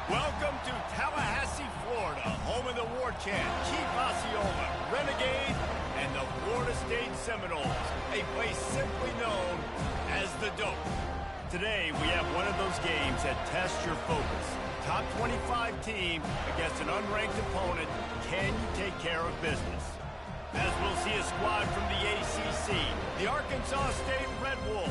Welcome to Tallahassee, Florida, home of the war chant, Chief Osceola, Renegade, and the Florida State Seminoles, a place simply known as the Dope. Today, we have one of those games that tests your focus. Top 25 team against an unranked opponent. Can you take care of business? As we'll see a squad from the ACC, the Arkansas State Red Wolves,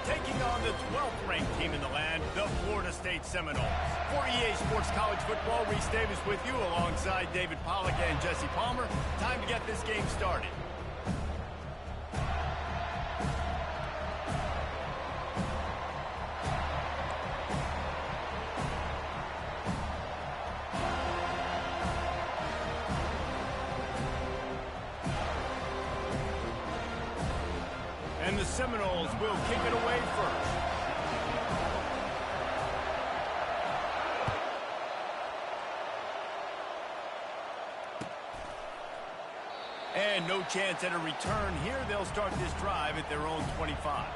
taking on the 12th ranked team in the land, the Florida State Seminoles. For EA Sports College Football, Reese Davis with you alongside David Pollack and Jesse Palmer. Time to get this game started. And the Seminoles will kick it away first. And no chance at a return here. They'll start this drive at their own 25.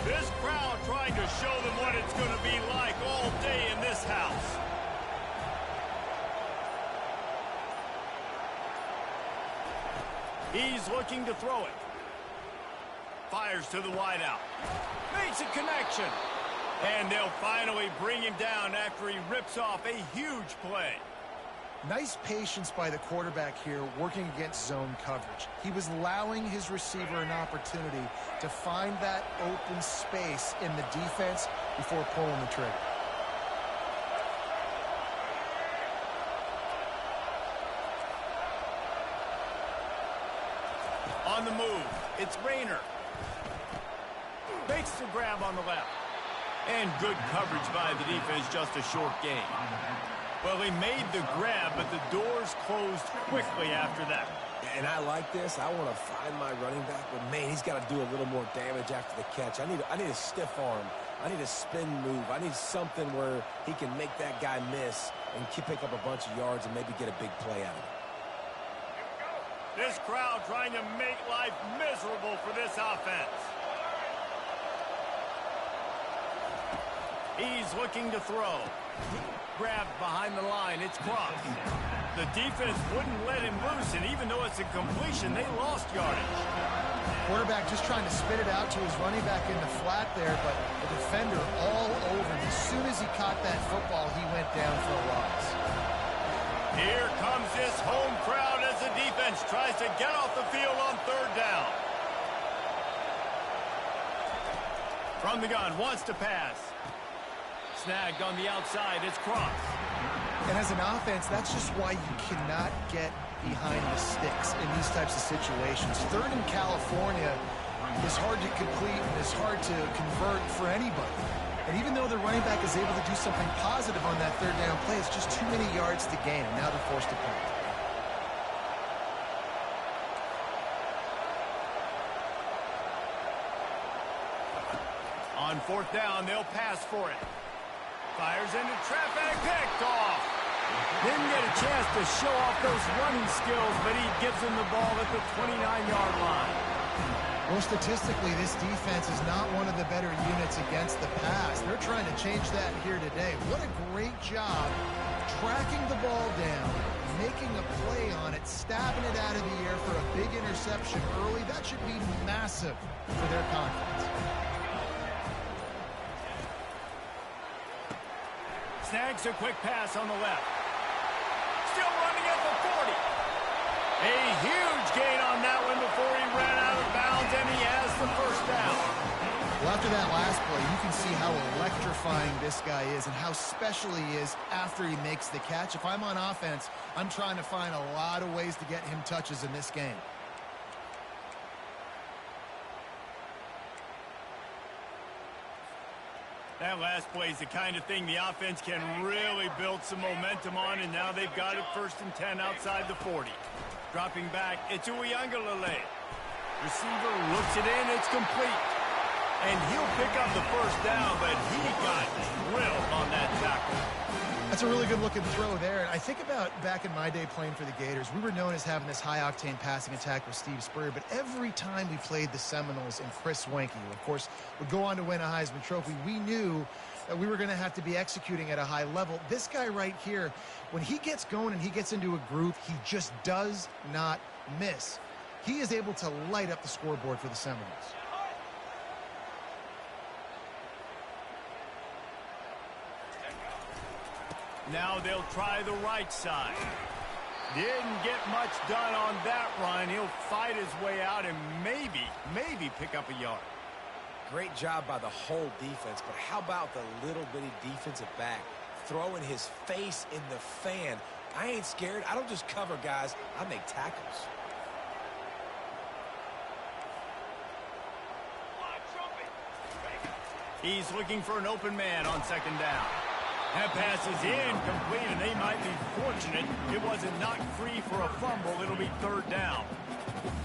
This crowd trying to show them what it's going to be like all day in this house. He's looking to throw it. Fires to the wideout. Makes a connection. And they'll finally bring him down after he rips off a huge play. Nice patience by the quarterback here, working against zone coverage. He was allowing his receiver an opportunity to find that open space in the defense before pulling the trigger. On the move, it's Rayner. Makes the grab on the left. And good coverage by the defense, just a short gain. Well, he made the grab, but the doors closed quickly after that. And I like this. I want to find my running back, but man, he's got to do a little more damage after the catch. I need a stiff arm. I need a spin move. I need something where he can make that guy miss and pick up a bunch of yards and maybe get a big play out of it. This crowd trying to make life miserable for this offense. He's looking to throw. Grabbed behind the line. It's Cross. The defense wouldn't let him loose, and even though it's a completion, they lost yardage. Quarterback just trying to spit it out to his running back in the flat there, but the defender all over him. As soon as he caught that football, he went down for a loss. Here comes this home crowd as the defense tries to get off the field on third down. From the gun, wants to pass. Snagged on the outside, it's Cross. And as an offense, that's just why you cannot get behind the sticks in these types of situations. Third in California is hard to complete and is hard to convert for anybody. And even though the running back is able to do something positive on that third down play, it's just too many yards to gain, and now they're forced to punt. On fourth down, they'll pass for it. Fires into traffic, picked off. Didn't get a chance to show off those running skills, but he gives him the ball at the 29-yard line. Well, statistically, this defense is not one of the better units against the pass. They're trying to change that here today. What a great job tracking the ball down, making a play on it, stabbing it out of the air for a big interception early. That should be massive for their confidence. Snags a quick pass on the left. Still running at the 40. A huge gain on that one before he ran out of bounds, and he has the first down. Well, after that last play, you can see how electrifying this guy is and how special he is after he makes the catch. If I'm on offense, I'm trying to find a lot of ways to get him touches in this game. That last play is the kind of thing the offense can really build some momentum on, and now they've got it 1st and 10 outside the 40. Dropping back, it's Uiagalelei. Receiver looks it in, it's complete. And he'll pick up the first down, but he got drilled on that tackle. That's a really good-looking throw there. And I think about back in my day playing for the Gators, we were known as having this high-octane passing attack with Steve Spurrier, but every time we played the Seminoles and Chris Wenke, who, of course, would go on to win a Heisman Trophy, we knew that we were going to have to be executing at a high level. This guy right here, when he gets going and he gets into a groove, he just does not miss. He is able to light up the scoreboard for the Seminoles. Now they'll try the right side. Didn't get much done on that run. He'll fight his way out and maybe pick up a yard. Great job by the whole defense, but how about the little bitty defensive back throwing his face in the fan? I ain't scared. I don't just cover guys. I make tackles. He's looking for an open man on 2nd down. That pass is incomplete, and they might be fortunate it wasn't knocked free for a fumble. It'll be 3rd down.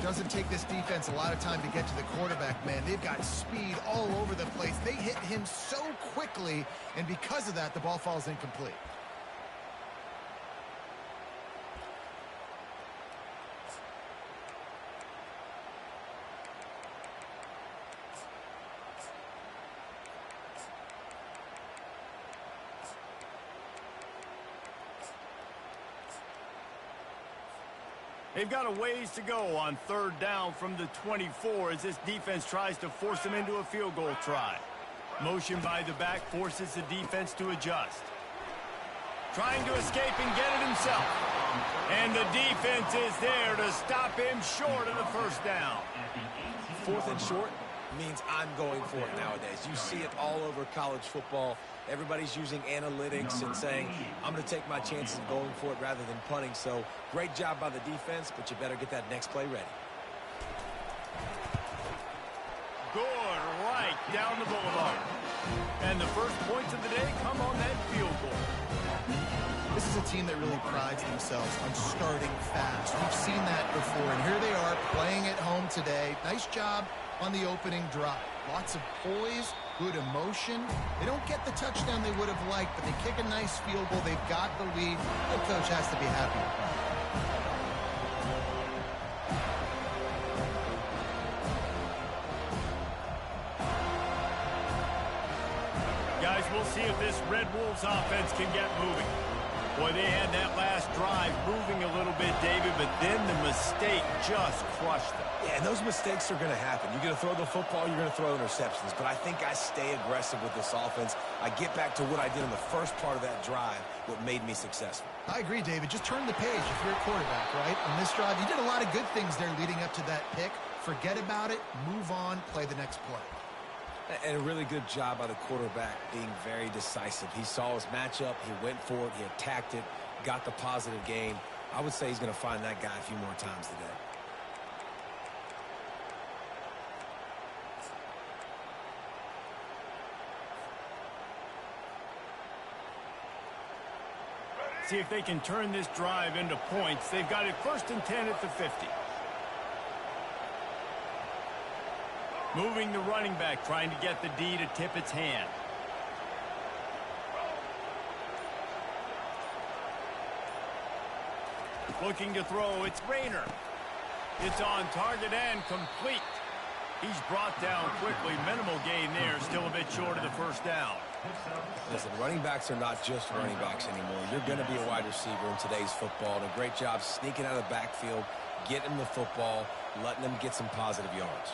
Doesn't take this defense a lot of time to get to the quarterback, man. They've got speed all over the place. They hit him so quickly, and because of that, the ball falls incomplete. They've got a ways to go on 3rd down from the 24 as this defense tries to force them into a field goal try. Motion by the back forces the defense to adjust. Trying to escape and get it himself. And the defense is there to stop him short of the 1st down. 4th and short means I'm going for it nowadays. You see it all over college football. Everybody's using analytics and saying, I'm going to take my chances of going for it rather than punting. So great job by the defense, but you better get that next play ready. Good right down the boulevard. And the first points of the day come on that field goal. This is a team that really prides themselves on starting fast. We've seen that before, and here they are playing at home today. Nice job on the opening drive. Lots of poise, good emotion. They don't get the touchdown they would have liked, but they kick a nice field goal. They've got the lead. The coach has to be happy with that. Guys, we'll see if this Red Wolves offense can get moving. Boy, they had that last drive moving a little bit, David, but then the mistake just crushed them. Yeah, and those mistakes are going to happen. You're going to throw the football, you're going to throw interceptions. But I think I stay aggressive with this offense. I get back to what I did in the first part of that drive, what made me successful. I agree, David. Just turn the page if you're a quarterback, right? On this drive, you did a lot of good things there leading up to that pick. Forget about it, move on, play the next play. And a really good job by the quarterback being very decisive. He saw his matchup, he went for it, he attacked it, got the positive gain. I would say he's going to find that guy a few more times today. See if they can turn this drive into points. They've got it 1st and 10 at the 50. Moving the running back, trying to get the D to tip its hand. Looking to throw, it's Rayner. It's on target and complete. He's brought down quickly. Minimal gain there, still a bit short of the 1st down. Listen, running backs are not just running backs anymore. You're going to be a wide receiver in today's football. And a great job sneaking out of the backfield, getting them the football, letting them get some positive yards.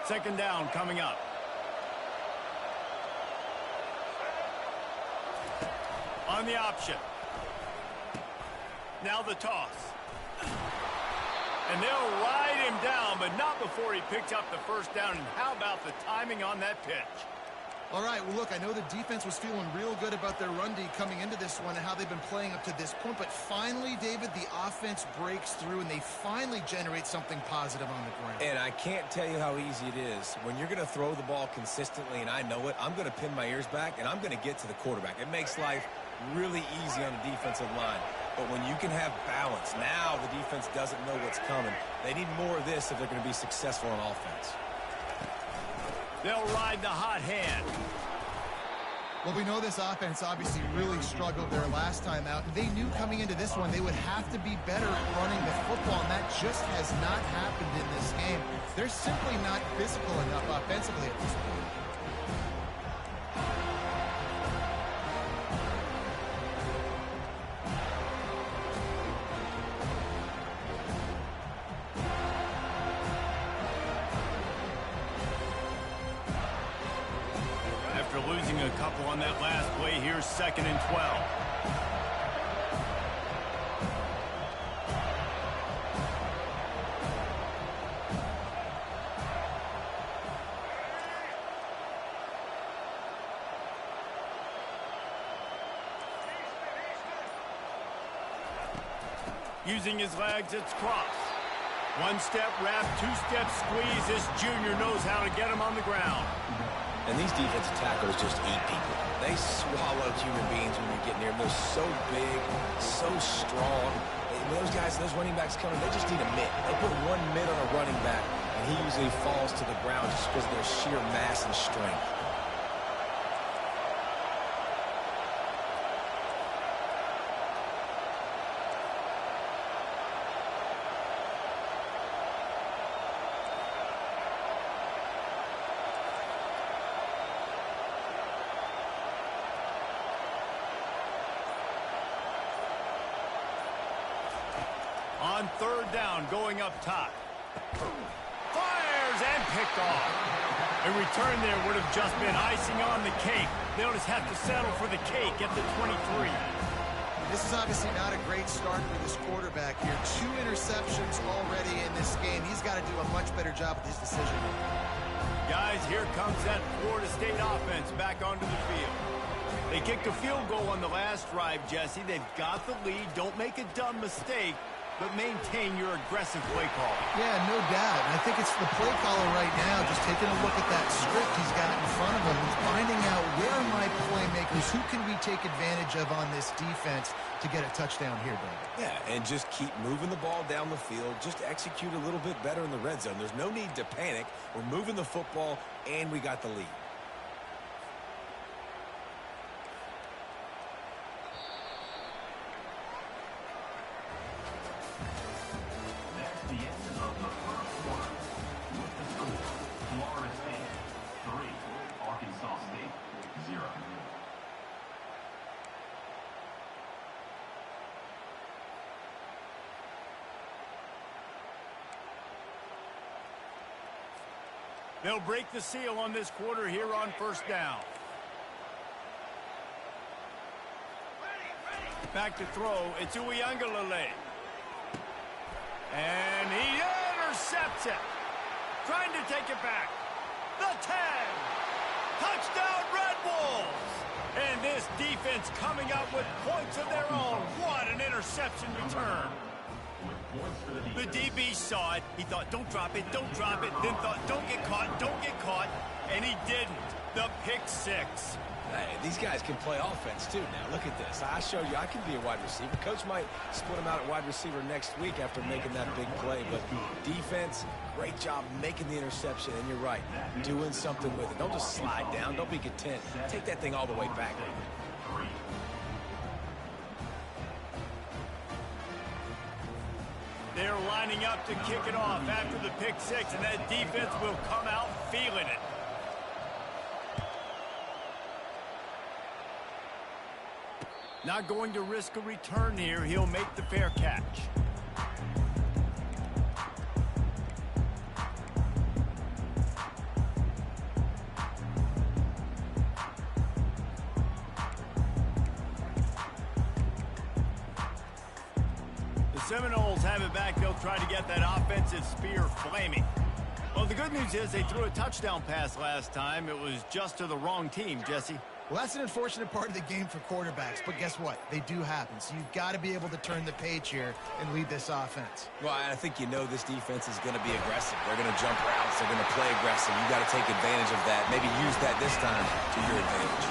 Second down coming up. On the option. Now the toss. And they'll ride him down, but not before he picked up the 1st down. And how about the timing on that pitch? All right, well, look, I know the defense was feeling real good about their run D coming into this one and how they've been playing up to this point. But finally, David, the offense breaks through, and they finally generate something positive on the ground. And I can't tell you how easy it is. When you're going to throw the ball consistently, and I know it, I'm going to pin my ears back, and I'm going to get to the quarterback. It makes life really easy on the defensive line. But when you can have balance, now the defense doesn't know what's coming. They need more of this if they're going to be successful on offense. They'll ride the hot hand. Well, we know this offense obviously really struggled their last time out. They knew coming into this one they would have to be better at running the football, and that just has not happened in this game. They're simply not physical enough offensively at this point. After losing a couple on that last play, here's 2nd and 12. Using his legs, it's cross. 1-step wrap, 2-step squeeze. This junior knows how to get him on the ground. And these defensive tackles just eat people. They swallow human beings when you get near them. They're so big, so strong. And those guys, those running backs coming, they just need a mitt. They put one mitt on a running back, and he usually falls to the ground just because of their sheer mass and strength. On 3rd down, going up top. Fires and picked off. A return there would have just been icing on the cake. They'll just have to settle for the cake at the 23. This is obviously not a great start for this quarterback here. 2 interceptions already in this game. He's got to do a much better job with his decision. Guys, here comes that Florida State offense back onto the field. They kicked a field goal on the last drive, Jesse. They've got the lead. Don't make a dumb mistake, but maintain your aggressive play call. Yeah, no doubt. And I think it's the play caller right now just taking a look at that script he's got in front of him and finding out where are my playmakers, who can we take advantage of on this defense to get a touchdown here, David. Yeah, and just keep moving the ball down the field. Just execute a little bit better in the red zone. There's no need to panic. We're moving the football, and we got the lead. They'll break the seal on this quarter here on 1st down. Back to throw. It's Uiagalelei. And he intercepts it. Trying to take it back. The 10. Touchdown, Red Wolves. And this defense coming up with points of their own. What an interception return. The DB saw it. He thought, don't drop it, don't drop it. Then thought, don't get caught. And he didn't. The pick six. Hey, these guys can play offense, too. Now, look at this. I showed you I can be a wide receiver. Coach might split him out at wide receiver next week after making that big play. But defense, great job making the interception. And you're right, doing something with it. Don't just slide down. Don't be content. Take that thing all the way back. They're lining up to kick it off after the pick six, and that defense will come out feeling it. Not going to risk a return here. He'll make the fair catch. The Seminoles have it back. They'll try to get that offensive spear flaming. Well, the good news is they threw a touchdown pass last time. It was just to the wrong team, Jesse. Well, that's an unfortunate part of the game for quarterbacks, but guess what? They do happen, so you've got to be able to turn the page here and lead this offense. Well, I think you know this defense is going to be aggressive. They're going to jump routes. They're going to play aggressive. You got to take advantage of that. Maybe use that this time to your advantage.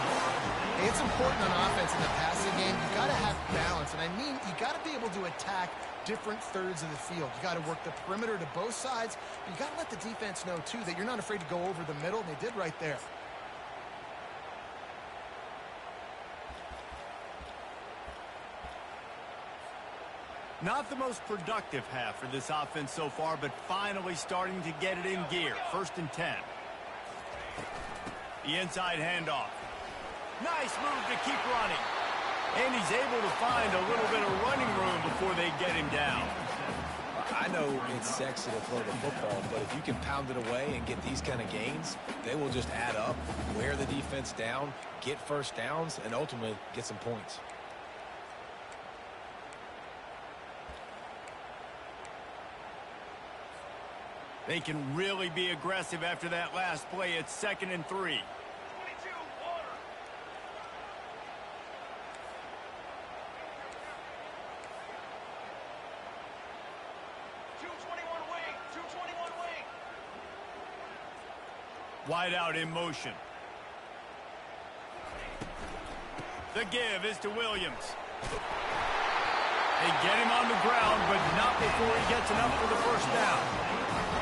Hey, it's important on offense in the passing game. You got to have balance, and I mean you got to be able to attack different thirds of the field. You got to work the perimeter to both sides. You got to let the defense know, too, that you're not afraid to go over the middle, and they did right there. Not the most productive half for this offense so far, but finally starting to get it in gear. 1st and 10. The inside handoff. Nice move to keep running. And he's able to find a little bit of running room before they get him down. I know it's sexy to throw the football, but if you can pound it away and get these kind of gains, they will just add up, wear the defense down, get first downs, and ultimately get some points. They can really be aggressive after that last play. It's 2nd and 3. 22, water. 221 wing, 221 wing. Wide out in motion. The give is to Williams. They get him on the ground, but not before he gets enough for the first down.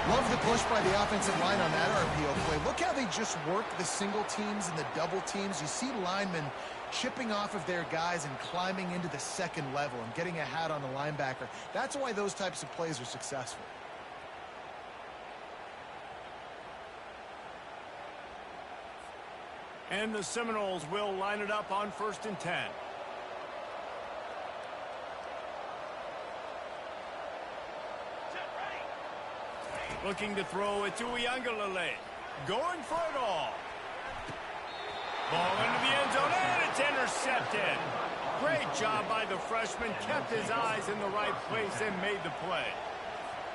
Love the push by the offensive line on that RPO play. Look how they just work the single teams and the double teams. You see linemen chipping off of their guys and climbing into the second level and getting a hat on the linebacker. That's why those types of plays are successful. And the Seminoles will line it up on 1st and 10. Looking to throw it to Uiagalelei. Going for it all. Ball into the end zone, and it's intercepted. Great job by the freshman. Kept his eyes in the right place and made the play.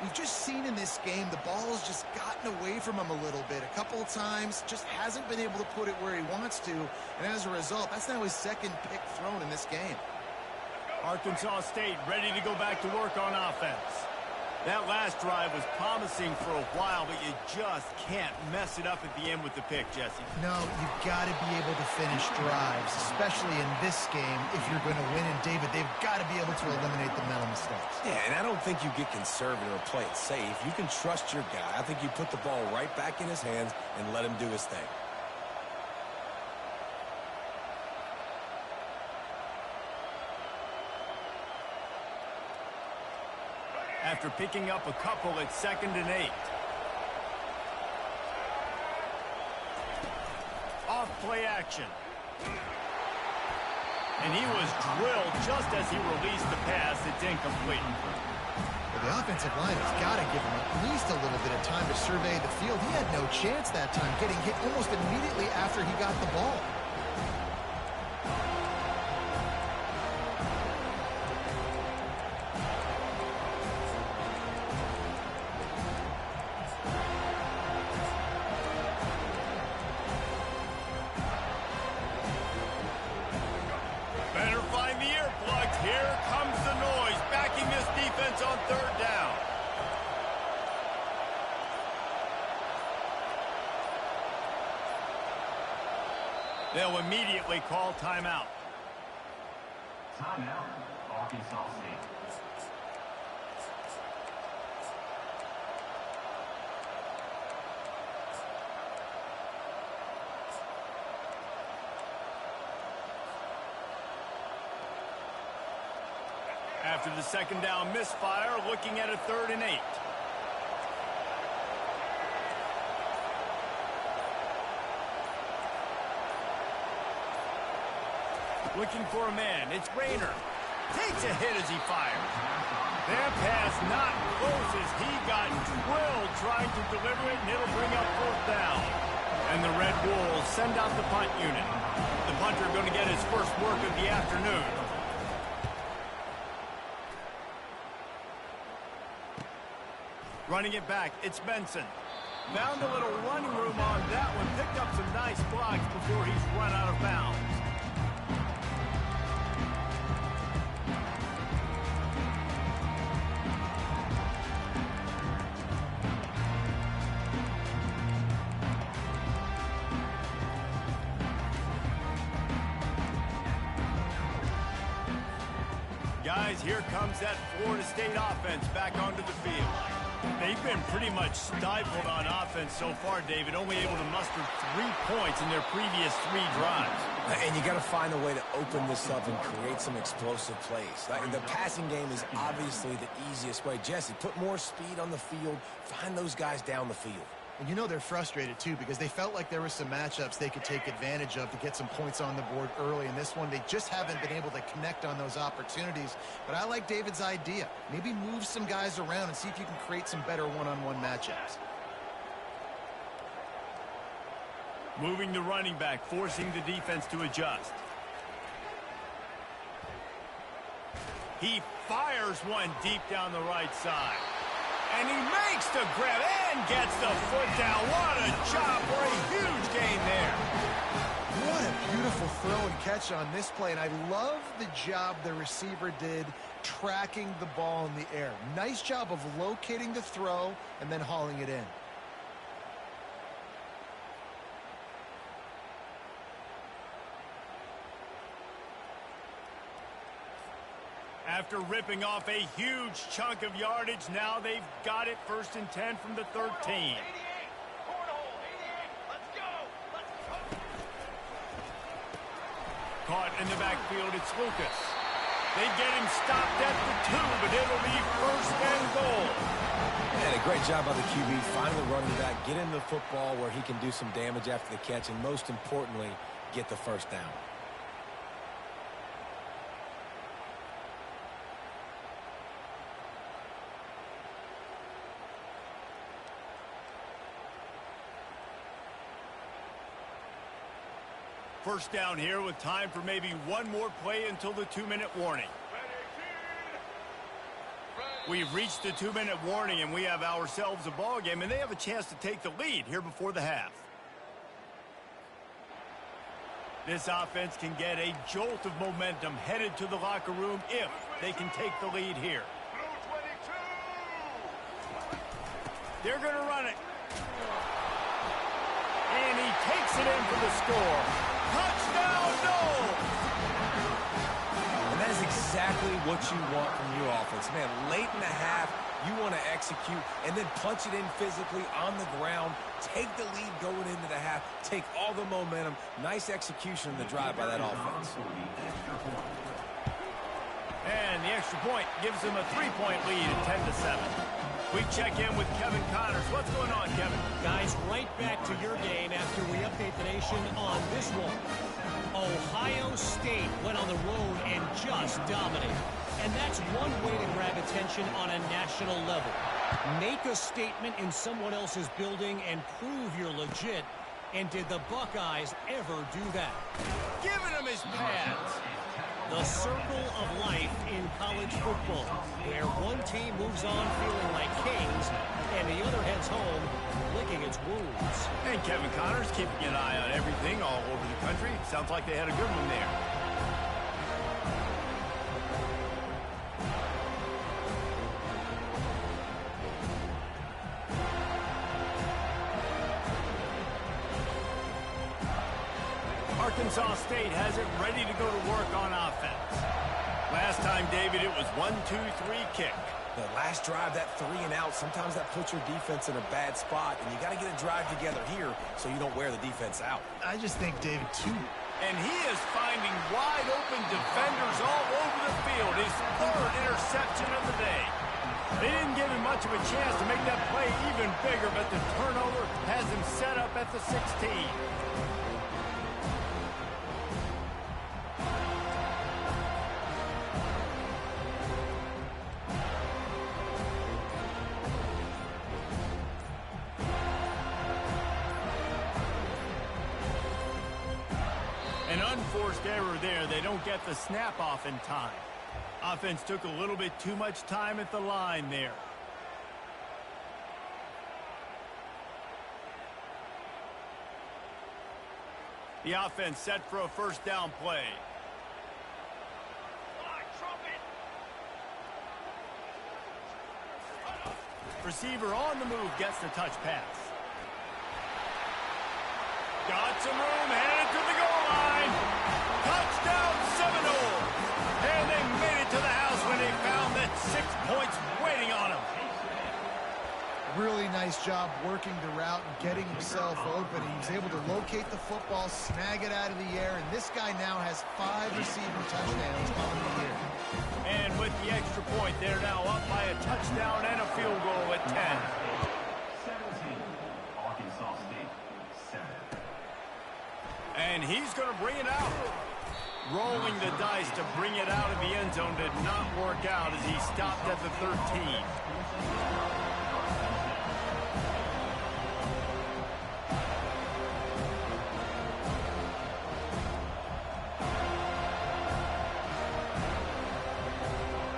We've just seen in this game the ball's just gotten away from him a little bit. A couple of times, just hasn't been able to put it where he wants to. And as a result, that's now his 2nd pick thrown in this game. Arkansas State ready to go back to work on offense. That last drive was promising for a while, but you just can't mess it up at the end with the pick, Jesse. No, you've got to be able to finish drives, especially in this game if you're going to win. And, David, they've got to be able to eliminate the mental mistakes. Yeah, and I don't think you get conservative or play it safe. You can trust your guy. I think you put the ball right back in his hands and let him do his thing. After picking up a couple at 2nd and 8. Off play action. And he was drilled just as he released the pass. It's incomplete. Well, the offensive line has got to give him at least a little bit of time to survey the field. He had no chance that time, getting hit almost immediately after he got the ball. Better find the earplugs. Here comes the noise. Backing this defense on They'll immediately call timeout. Timeout, Arkansas State. After the second down misfire, looking at a 3rd and 8. Looking for a man. It's Rayner. Takes a hit as he fires. That pass not close as he got drilled trying to deliver it, and it'll bring up 4th down. And the Red Wolves send out the punt unit. The punter going to get his first work of the afternoon. Running it back, it's Benson. Found a little running room on that one. Picked up some nice blocks before he's run out of bounds. Guys, here comes that Florida State offense back onto the field. They've been pretty much stifled on offense so far, David, only able to muster 3 points in their previous 3 drives. And you got to find a way to open this up and create some explosive plays. The passing game is obviously the easiest way. Jesse, put more speed on the field, find those guys down the field. And you know they're frustrated, too, because they felt like there were some matchups they could take advantage of to get some points on the board early. In this one, they just haven't been able to connect on those opportunities. But I like David's idea. Maybe move some guys around and see if you can create some better one-on-one matchups. Moving the running back, forcing the defense to adjust. He fires one deep down the right side. And he makes the grab and gets the foot down. What a job for a huge gain there. What a beautiful throw and catch on this play. And I love the job the receiver did tracking the ball in the air. Nice job of locating the throw and then hauling it in. After ripping off a huge chunk of yardage, now they've got it 1st and 10 from the 13. 88, cornhole, 88, let's go, let's go. Caught in the backfield, it's Lucas. They get him stopped at the 2, but it'll be 1st and goal. And a great job by the QB, finding the running back, get him the football where he can do some damage after the catch, and most importantly, get the 1st down. First down here with time for maybe one more play until the 2-minute warning. We've reached the 2-minute warning, and we have ourselves a ball game, and they have a chance to take the lead here before the half. This offense can get a jolt of momentum headed to the locker room if they can take the lead here. They're going to run it. And he takes it in for the score. Touchdown, no! And that is exactly what you want from your offense. Man, late in the half, you want to execute and then punch it in physically on the ground, take the lead going into the half, take all the momentum. Nice execution in the drive by that offense. And the extra point gives them a 3-point lead at 10-7. We check in with Kevin Connors. What's going on, Kevin? Guys, right back to your game after we update the nation on this one. Ohio State went on the road and just dominated. And that's one way to grab attention on a national level. Make a statement in someone else's building and prove you're legit. And did the Buckeyes ever do that? Giving him his pads. The circle of life in college football, where one team moves on feeling like kings, and the other heads home licking its wounds. And Kevin Connors keeping an eye on everything all over the country. Sounds like they had a good one there. Arkansas State has it ready to go to work on offense. Last time, David, it was 1-2-3 kick. The last drive, that 3 and out, sometimes that puts your defense in a bad spot, and you got to get a drive together here so you don't wear the defense out. I just think, David, too. And he is finding wide open defenders all over the field. His 3rd interception of the day. They didn't give him much of a chance to make that play even bigger, but the turnover has him set up at the 16. An unforced error there. They don't get the snap off in time. Offense took a little bit too much time at the line there. The offense set for a first down play. Receiver on the move gets the touch pass. Got some room, headed to the goal line. Touchdown Seminoles. And they made it to the house when they found that 6 points waiting on them. Really nice job working the route and getting himself open. He was able to locate the football, snag it out of the air, and this guy now has 5 receiving touchdowns on the year. And with the extra point, they're now up by a touchdown and a field goal at 10. 17. Arkansas State, 7. And he's going to bring it out. Rolling the dice to bring it out of the end zone did not work out as he stopped at the 13.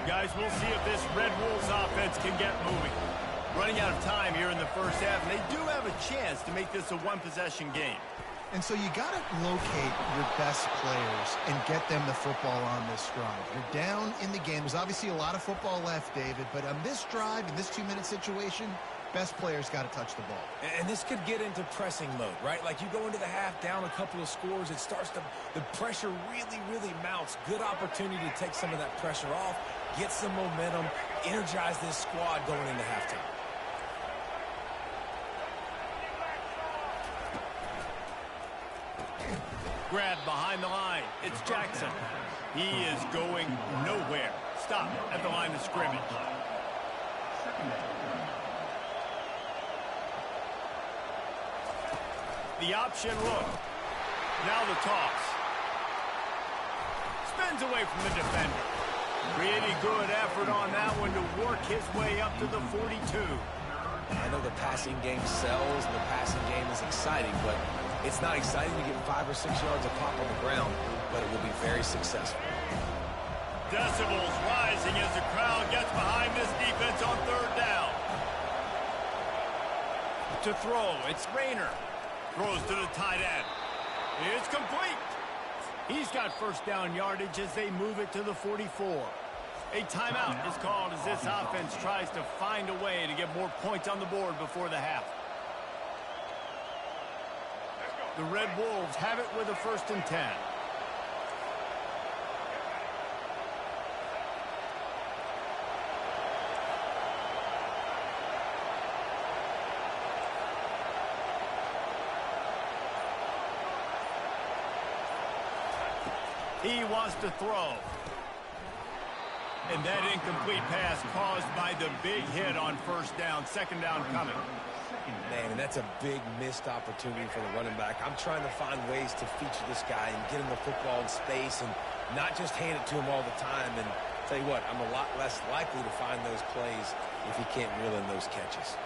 Guys, we'll see if this Red Wolves offense can get moving. Running out of time here in the first half, and they do have a chance to make this a one-possession game. And so you got to locate your best players and get them the football on this drive. You're down in the game. There's obviously a lot of football left, David, but on this drive, in this 2-minute situation, best players got to touch the ball. And this could get into pressing mode, right? Like you go into the half down a couple of scores, it starts to, the pressure really, really mounts. Good opportunity to take some of that pressure off, get some momentum, energize this squad going into halftime. Grab behind the line. It's Jackson. He is going nowhere. Stop at the line of scrimmage. The option look. Now the toss. Spins away from the defender. Really good effort on that one to work his way up to the 42. I know the passing game sells and the passing game is exciting, but it's not exciting to get 5 or 6 yards a pop on the ground, but it will be very successful. Decibels rising as the crowd gets behind this defense on 3rd down. To throw, it's Rayner. Throws to the tight end. It's complete. He's got first down yardage as they move it to the 44. A timeout is called as this offense tries to find a way to get more points on the board before the half. The Red Wolves have it with a 1st and 10. He wants to throw. And that incomplete pass caused by the big hit on 1st down. 2nd down coming. Man, and that's a big missed opportunity for the running back. I'm trying to find ways to feature this guy and get him the football in space and not just hand it to him all the time. And tell you what, I'm a lot less likely to find those plays if he can't reel in those catches.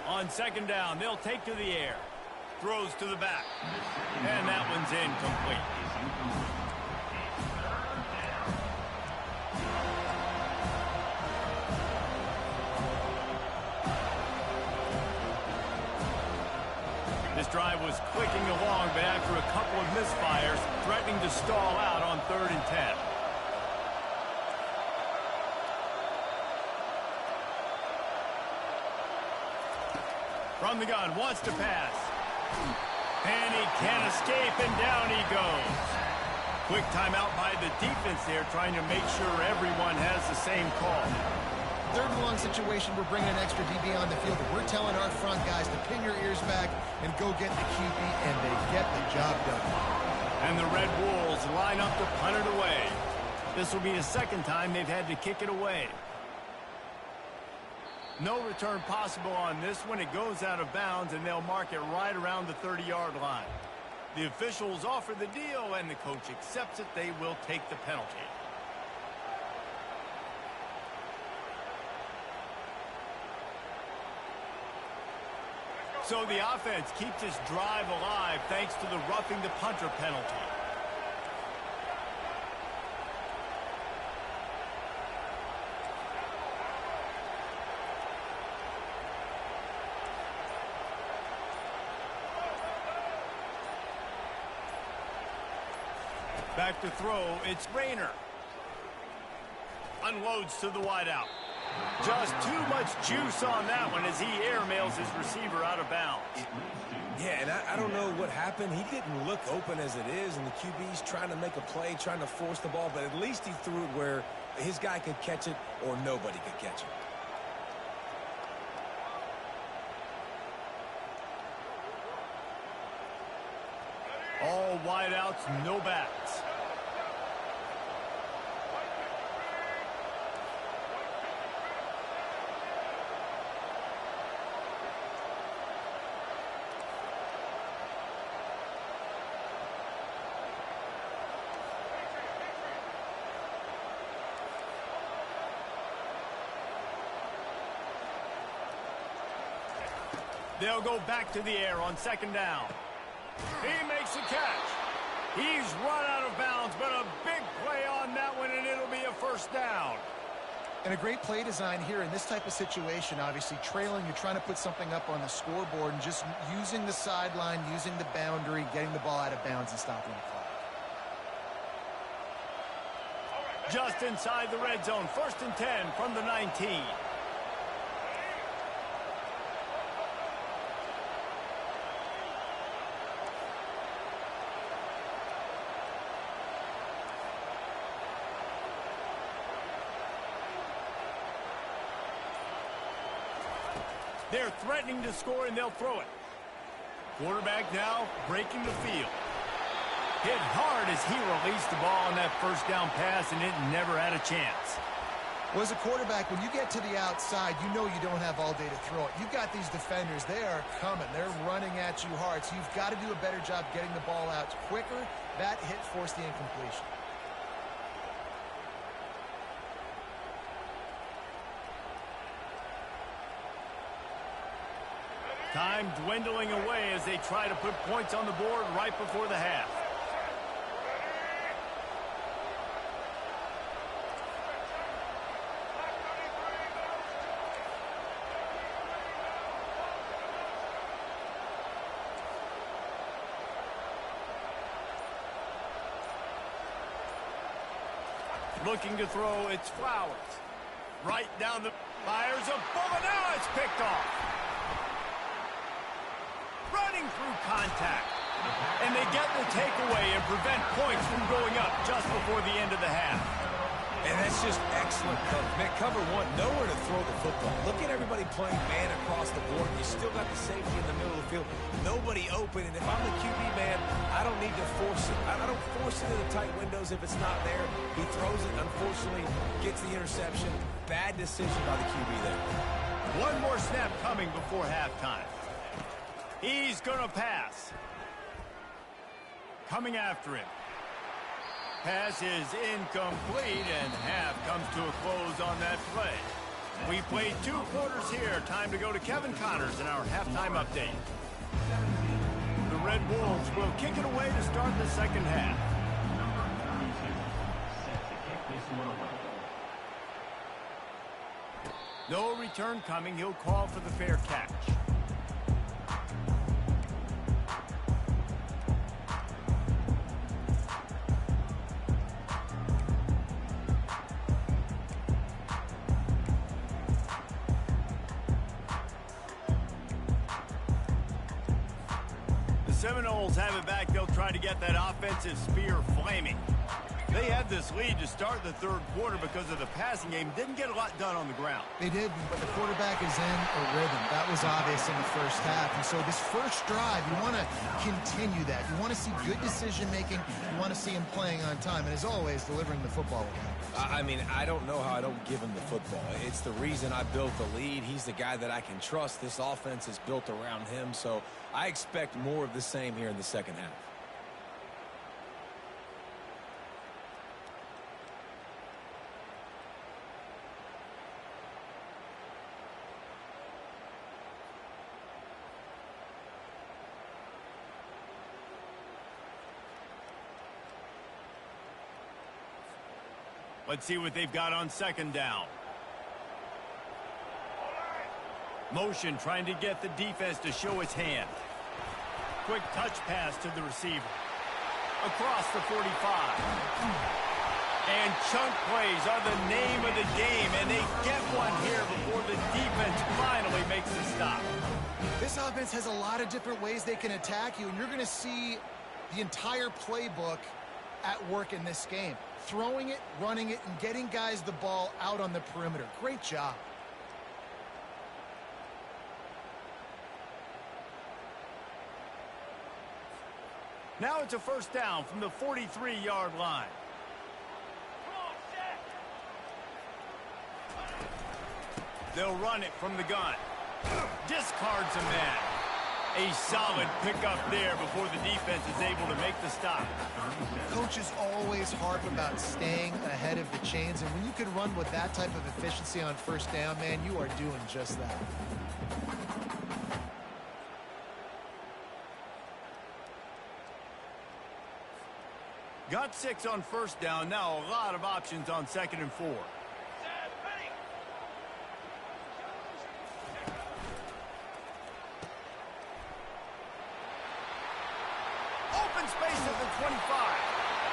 On 2nd down, they'll take to the air. Throws to the back. And that one's incomplete. drive was clicking along, but after a couple of misfires, threatening to stall out on 3rd and 10. From the gun, wants to pass. And he can't escape, and down he goes. Quick timeout by the defense there, trying to make sure everyone has the same call. 3rd and long situation, we're bringing an extra DB on the field. We're telling our front guys to pin your ears back and go get the QB, and they get the job done. And the Red Wolves line up to punt it away. This will be the 2nd time they've had to kick it away. No return possible on this one. It goes out of bounds, and they'll mark it right around the 30-yard line. The officials offer the deal, and the coach accepts it. They will take the penalty. So the offense keeps its drive alive thanks to the roughing the punter penalty. Back to throw, it's Rayner. Unloads to the wideout. Just too much juice on that one as he airmails his receiver out of bounds. Yeah, and I don't know what happened. He didn't look open as it is, and the QB's trying to make a play, trying to force the ball, but at least he threw it where his guy could catch it or nobody could catch it. All wideouts, no backs. They'll go back to the air on 2nd down. He makes a catch. He's run out of bounds, but a big play on that one, and it'll be a 1st down. And a great play design here in this type of situation. Obviously, trailing, you're trying to put something up on the scoreboard, and just using the sideline, using the boundary, getting the ball out of bounds and stopping the clock. Just inside the red zone, 1st and 10 from the 19. They're threatening to score, and they'll throw it. Quarterback now breaking the field. Hit hard as he released the ball on that 1st down pass, and it never had a chance. Well, as a quarterback, when you get to the outside, you know you don't have all day to throw it. You've got these defenders. They are coming. They're running at you hard, so you've got to do a better job getting the ball out quicker. That hit forced the incompletion. Time dwindling away as they try to put points on the board right before the half. Looking to throw, it's Flowers. Right down the fires a bullet. Now it's picked off. Running through contact. And they get the takeaway and prevent points from going up just before the end of the half. And that's just excellent coverage. Man, cover one, nowhere to throw the football. Look at everybody playing man across the board. You still got the safety in the middle of the field. Nobody open. And if I'm the QB, man, I don't need to force it. I don't force it into tight windows if it's not there. He throws it, unfortunately, gets the interception. Bad decision by the QB there. One more snap coming before halftime. He's going to pass. Coming after him. Pass is incomplete, and half comes to a close on that play. We played 2 quarters here. Time to go to Kevin Connors in our halftime update. The Red Wolves will kick it away to start the 2nd half. No return coming. He'll call for the fair catch. Seminoles have it back. They'll try to get that offensive spear flaming. They had this lead to start the third quarter because of the passing game. Didn't get a lot done on the ground. They did, but the quarterback is in a rhythm. That was obvious in the first half. And so this first drive, you want to continue that. You want to see good decision-making. You want to see him playing on time. And as always, delivering the football. I mean, I don't know how I don't give him the football. It's the reason I built the lead. He's the guy that I can trust. This offense is built around him. So I expect more of the same here in the second half. Let's see what they've got on second down. Motion trying to get the defense to show its hand. Quick touch pass to the receiver. Across the 45. And chunk plays are the name of the game, and they get one here before the defense finally makes the stop. This offense has a lot of different ways they can attack you, and you're going to see the entire playbook at work in this game. Throwing it, running it, and getting guys the ball out on the perimeter. Great job. Now it's a first down from the 43-yard line. They'll run it from the gun. Discards a man. A solid pickup there before the defense is able to make the stop. Coaches always harp about staying ahead of the chains, and when you can run with that type of efficiency on first down, man, you are doing just that. Got 6 on first down. Now a lot of options on 2nd and 4. Open space at the 25.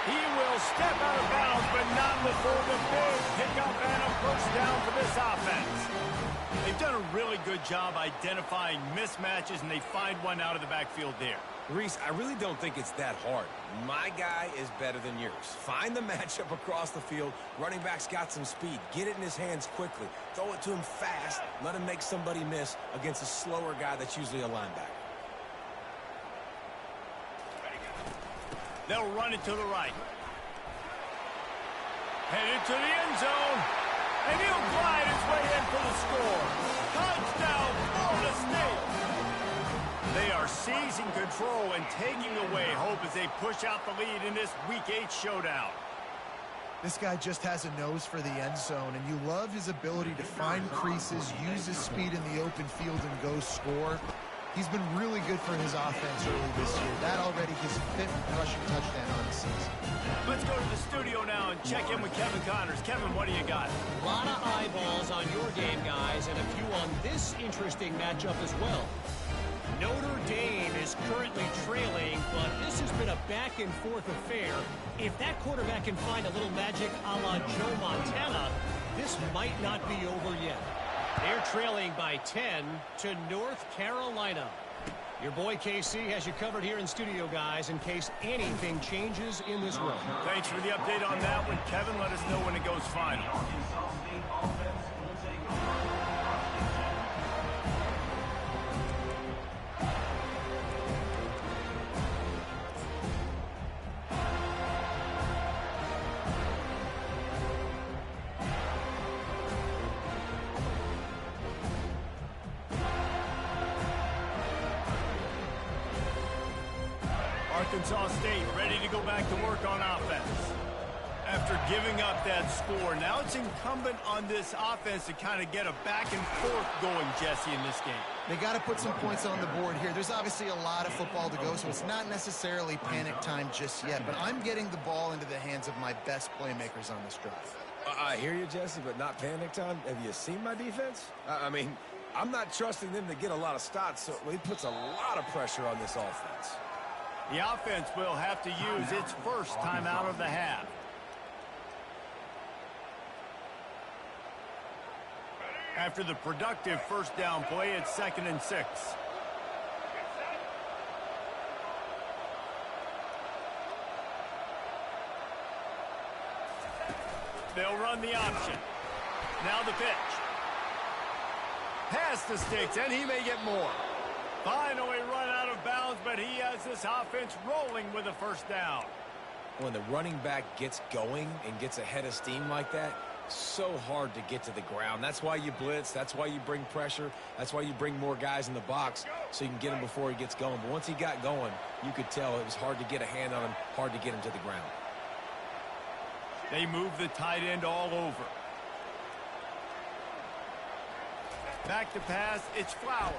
He will step out of bounds, but not before the big pickup and a first down for this offense. They've done a really good job identifying mismatches, and they find one out of the backfield there. Reese, I really don't think it's that hard. My guy is better than yours. Find the matchup across the field. Running back's got some speed. Get it in his hands quickly. Throw it to him fast. Let him make somebody miss against a slower guy that's usually a linebacker. They'll run it to the right. Headed to the end zone. And he'll glide his way in for the score. Touchdown, Florida State. They are seizing control and taking away hope as they push out the lead in this Week 8 showdown. This guy just has a nose for the end zone, and you love his ability to find creases, use his speed in the open field, and go score. He's been really good for his offense early this year. That already his 5th rushing touchdown on the season. Let's go to the studio now and check in with Kevin Connors. Kevin, what do you got? A lot of eyeballs on your game, guys, and a few on this interesting matchup as well. Notre Dame is currently trailing, but this has been a back-and-forth affair. If that quarterback can find a little magic a la Joe Montana, this might not be over yet. They're trailing by 10 to North Carolina. Your boy KC has you covered here in studio, guys, in case anything changes in this run. Thanks for the update on that one, Kevin. Let us know when it goes final. Arkansas State ready to go back to work on offense. After giving up that score, now it's incumbent on this offense to kind of get a back and forth going, Jesse, in this game. They got to put some points on the board here. There's obviously a lot of football to go, so it's not necessarily panic time just yet, but I'm getting the ball into the hands of my best playmakers on this drive. I hear you, Jesse, but not panic time. Have you seen my defense? I mean, I'm not trusting them to get a lot of stops, so he puts a lot of pressure on this offense. The offense will have to use its first time out of the half. After the productive first down play, it's 2nd and 6. They'll run the option. Now the pitch. Past the sticks, and he may get more. Finally run out of bounds, but he has this offense rolling with a first down. When the running back gets going and gets ahead of steam like that, so hard to get to the ground. That's why you blitz. That's why you bring pressure. That's why you bring more guys in the box so you can get him before he gets going. But once he got going, you could tell it was hard to get a hand on him, hard to get him to the ground. They move the tight end all over. Back to pass, it's Flowers.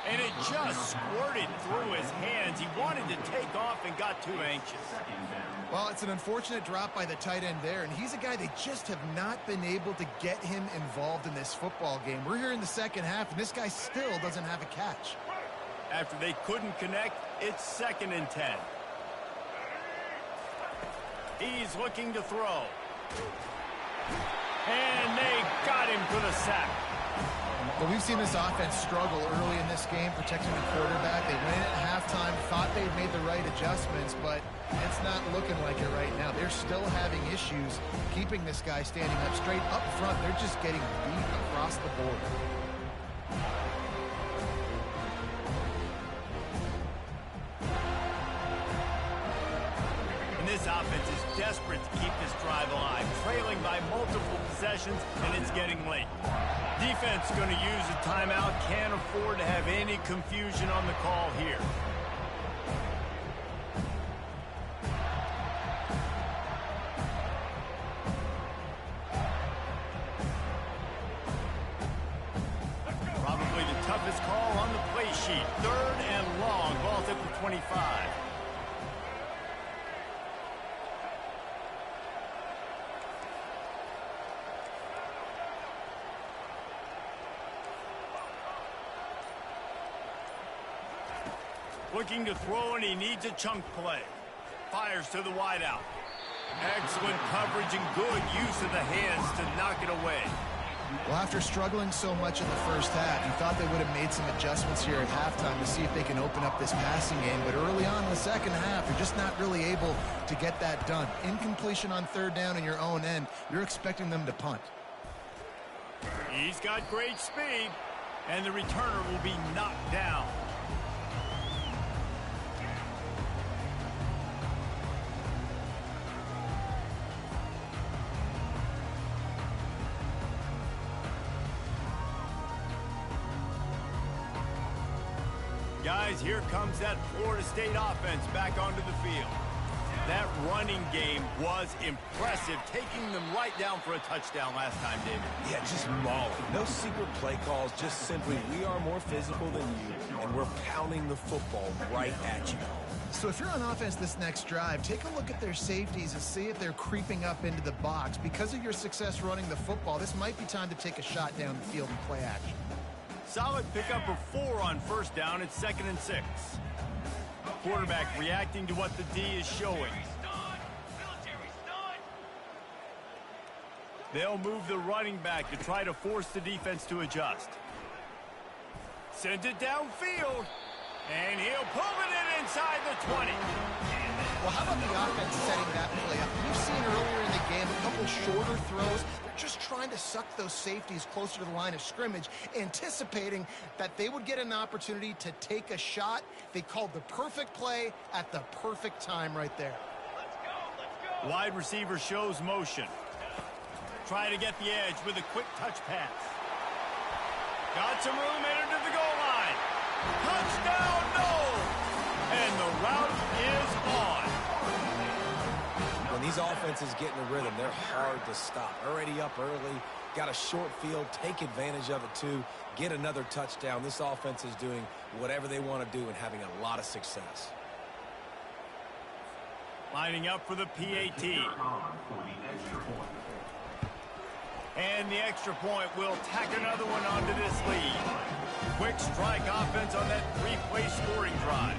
And it just squirted through his hands. He wanted to take off and got too anxious. Well, it's an unfortunate drop by the tight end there, and he's a guy they just have not been able to get him involved in this football game. We're here in the second half, and this guy still doesn't have a catch. After they couldn't connect, it's 2nd and 10. He's looking to throw. And they got him for the sack. Well, we've seen this offense struggle early in this game, protecting the quarterback. They went in at halftime, thought they'd made the right adjustments, but it's not looking like it right now. They're still having issues keeping this guy standing up straight up front. They're just getting beat across the board. This offense is desperate to keep this drive alive, trailing by multiple possessions, and it's getting late. Defense going to use a timeout, can't afford to have any confusion on the call here. Probably the toughest call on the play sheet. 3rd and long, ball's at the 25. Looking to throw, and he needs a chunk play. Fires to the wideout. Excellent coverage and good use of the hands to knock it away. Well, after struggling so much in the first half, you thought they would have made some adjustments here at halftime to see if they can open up this passing game. But early on in the second half, they're just not really able to get that done. Incompletion on 3rd down in your own end, you're expecting them to punt. He's got great speed, and the returner will be knocked down. Guys, here comes that Florida State offense back onto the field. That running game was impressive, taking them right down for a touchdown last time, David. Yeah, just mauling. No secret play calls, just simply we are more physical than you, and we're pounding the football right at you. So if you're on offense this next drive, take a look at their safeties and see if they're creeping up into the box. Because of your success running the football, this might be time to take a shot down the field and play action. Solid pickup of 4 on 1st down. It's 2nd and 6. Quarterback reacting to what the D is showing. They'll move the running back to try to force the defense to adjust. Sends it downfield. And he'll pull it in inside the 20. Well, how about the offense setting that play up? We've seen earlier in the game a couple shorter throws. They're just trying to suck those safeties closer to the line of scrimmage, anticipating that they would get an opportunity to take a shot. They called the perfect play at the perfect time right there. Let's go. Wide receiver shows motion. Try to get the edge with a quick touch pass. Got some room, entered to the goal line. Touchdown, no! And the route is on. When these offenses get in a rhythm, they're hard to stop. Already up early, got a short field, take advantage of it too, get another touchdown. This offense is doing whatever they want to do and having a lot of success. Lining up for the PAT. And the extra point will tack another one onto this lead. Quick strike offense on that 3-play scoring drive.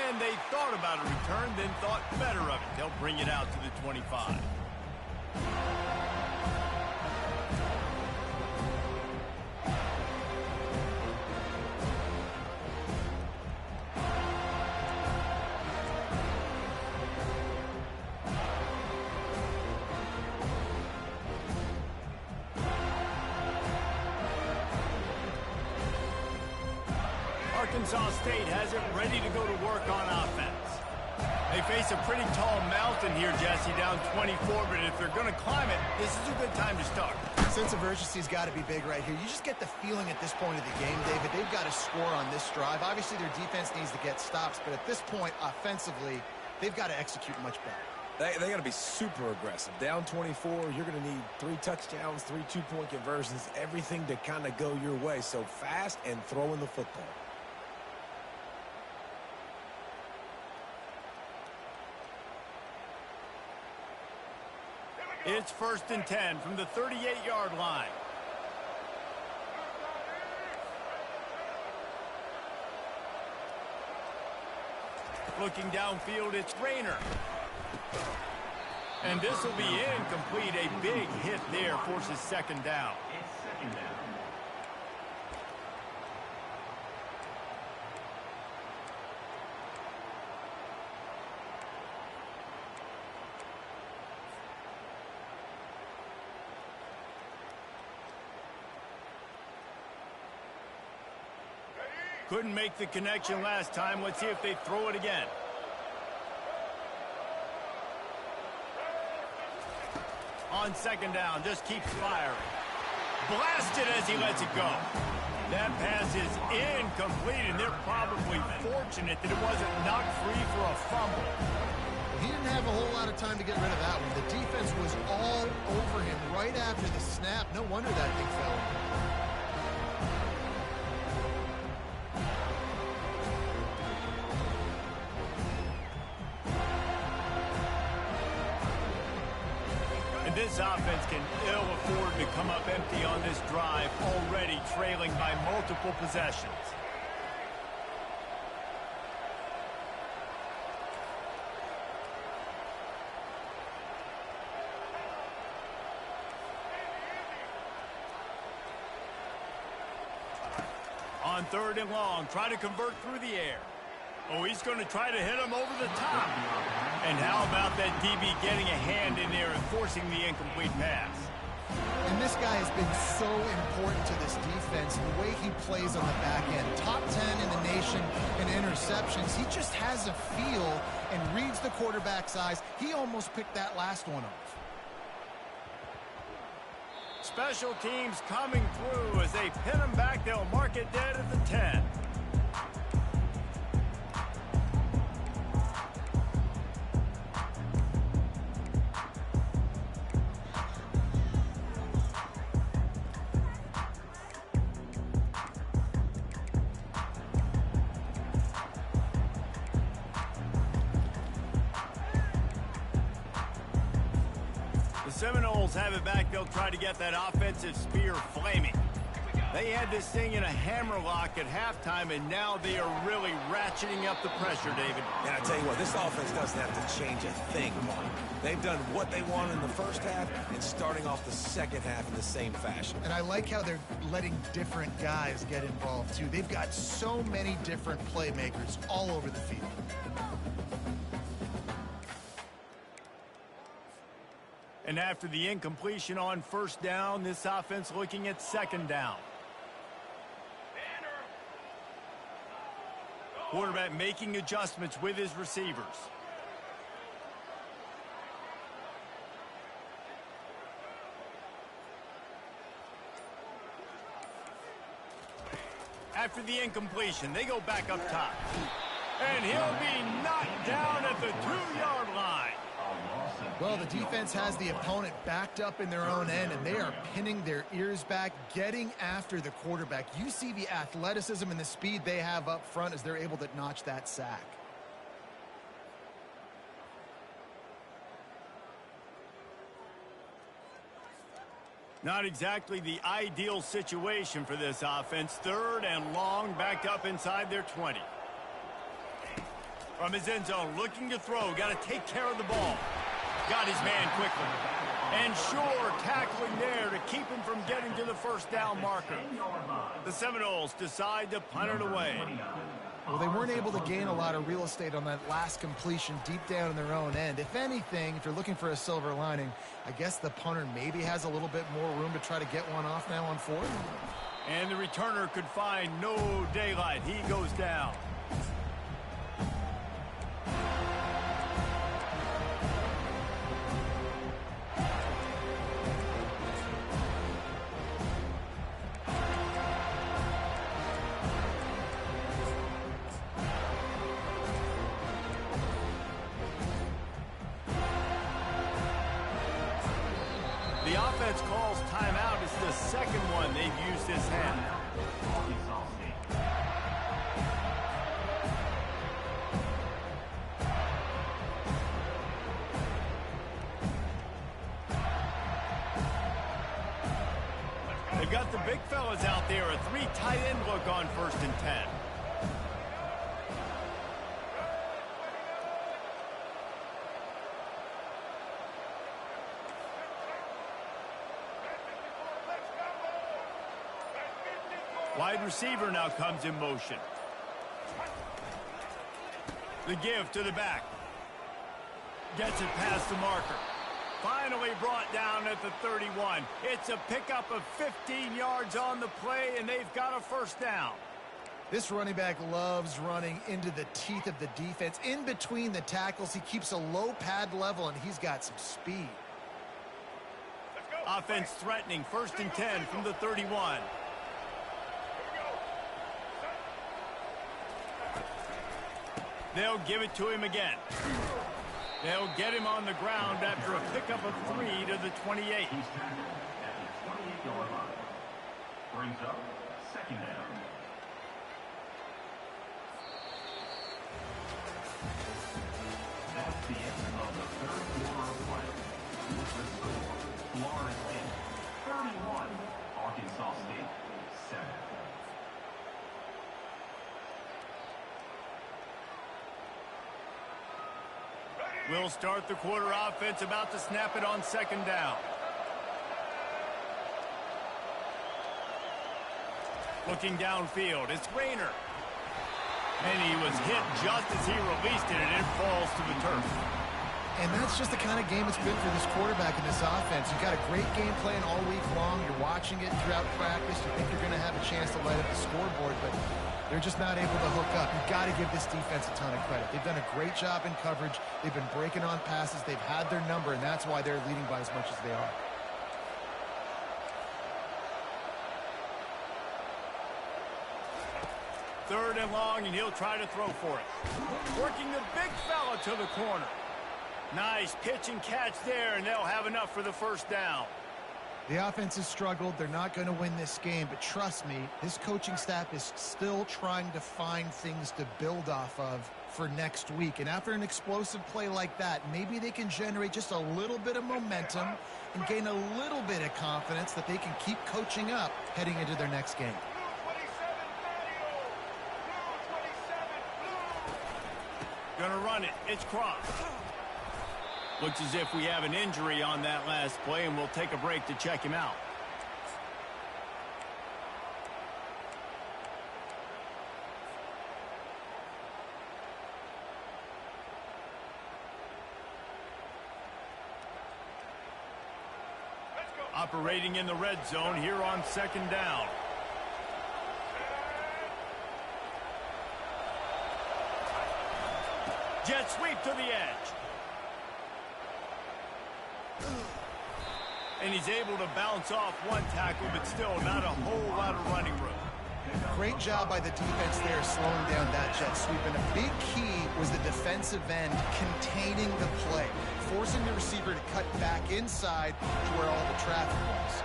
And and they thought about a return, then thought better of it. They'll bring it out to the 25. Arkansas State has it ready to go to work on offense. They face a pretty tall mountain here, Jesse, down 24, but if they're going to climb it, this is a good time to start. Sense of urgency's got to be big right here. You just get the feeling at this point of the game, David, they've got to score on this drive. Obviously, their defense needs to get stops, but at this point, offensively, they've got to execute much better. They got to be super aggressive. Down 24, you're going to need 3 touchdowns, 3 two-point conversions, everything to kind of go your way. So fast and throwing the football. It's 1st and 10 from the 38-yard line. Looking downfield, it's Rayner. And this will be incomplete. A big hit there forces 2nd down. It's 2nd down. Couldn't make the connection last time. Let's see if they throw it again. On 2nd down, just keeps firing. Blasted as he lets it go. That pass is incomplete, and they're probably fortunate that it wasn't knocked free for a fumble. He didn't have a whole lot of time to get rid of that one. The defense was all over him right after the snap. No wonder that thing fell. This offense can ill afford to come up empty on this drive, already trailing by multiple possessions. On 3rd and long, try to convert through the air. Oh, he's going to try to hit him over the top. And how about that DB getting a hand in there and forcing the incomplete pass? And this guy has been so important to this defense, the way he plays on the back end. Top 10 in the nation in interceptions. He just has a feel and reads the quarterback's eyes. He almost picked that last one off. Special teams coming through. As they pin him back, they'll mark it dead at the 10. Seminoles have it back. They'll try to get that offensive spear flaming. They had this thing in a hammerlock at halftime, and now they are really ratcheting up the pressure, David. And I tell you what, this offense doesn't have to change a thing, Mark. They've done what they want in the first half and starting off the second half in the same fashion. And I like how they're letting different guys get involved, too. They've got so many different playmakers all over the field. And after the incompletion on 1st down, this offense looking at 2nd down. Quarterback making adjustments with his receivers. After the incompletion, they go back up top. And he'll be knocked down at the 2-yard line. Well, the defense has the opponent backed up in their own end, and they are pinning their ears back, getting after the quarterback. You see the athleticism and the speed they have up front as they're able to notch that sack. Not exactly the ideal situation for this offense. 3rd and long, backed up inside their 20. From his end zone, looking to throw. Got to take care of the ball. Got his man quickly. And sure, tackling there to keep him from getting to the first down marker. The Seminoles decide to punt it away. Well, they weren't able to gain a lot of real estate on that last completion deep down in their own end. If anything, if you're looking for a silver lining, I guess the punter maybe has a little bit more room to try to get one off now on fourth. And the returner could find no daylight. He goes down. The offense calls timeout. It's the second one they've used this half. They've got the big fellas out there. A 3 tight end look on 1st and 10. Wide receiver now comes in motion. The give to the back. Gets it past the marker. Finally brought down at the 31. It's a pickup of 15 yards on the play, and they've got a first down. This running back loves running into the teeth of the defense. In between the tackles, he keeps a low pad level, and he's got some speed. Offense threatening. 1st and 10 from the 31. They'll give it to him again. They'll get him on the ground after a pickup of 3 to the 28. He's tackled at the 28-yard line. Brings up 2nd down. That's the end of the 3rd quarter of play. With the score, Florida State 31, Arkansas State 7. We'll start the quarter offense, about to snap it on 2nd down. Looking downfield, it's Rayner. And he was hit just as he released it, and it falls to the turf. And that's just the kind of game it's been for this quarterback in this offense. You've got a great game plan all week long. You're watching it throughout practice. You think you're going to have a chance to light up the scoreboard, but they're just not able to hook up. You've got to give this defense a ton of credit. They've done a great job in coverage. They've been breaking on passes. They've had their number, and that's why they're leading by as much as they are. Third and long, and he'll try to throw for it. Working the big fella to the corner. Nice pitch and catch there, and they'll have enough for the first down. The offense has struggled. They're not going to win this game, but trust me, this coaching staff is still trying to find things to build off of for next week. And after an explosive play like that, maybe they can generate just a little bit of momentum and gain a little bit of confidence that they can keep coaching up heading into their next game. Gonna run it. It's Cross. Looks as if we have an injury on that last play, and we'll take a break to check him out. Operating in the red zone here on 2nd down. Jet sweep to the edge. And he's able to bounce off one tackle, but still not a whole lot of running room. Great job by the defense there slowing down that jet sweep. And a big key was the defensive end containing the play, forcing the receiver to cut back inside to where all the traffic was.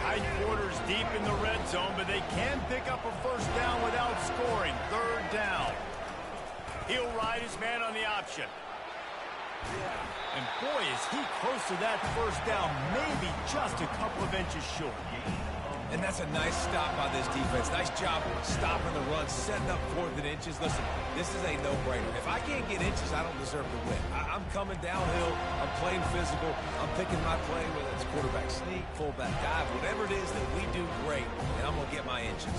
Tight quarters deep in the red zone, but they can pick up a first down without scoring. 3rd down. He'll ride his man on the option. And boy, is he close to that first down, maybe just a couple of inches short. And that's a nice stop by this defense. Nice job stopping the run, setting up 4th and inches. Listen, this is a no-brainer. If I can't get inches, I don't deserve to win. I'm coming downhill. I'm playing physical. I'm picking my play, whether it's quarterback sneak, fullback dive, whatever it is that we do great, and I'm going to get my inches.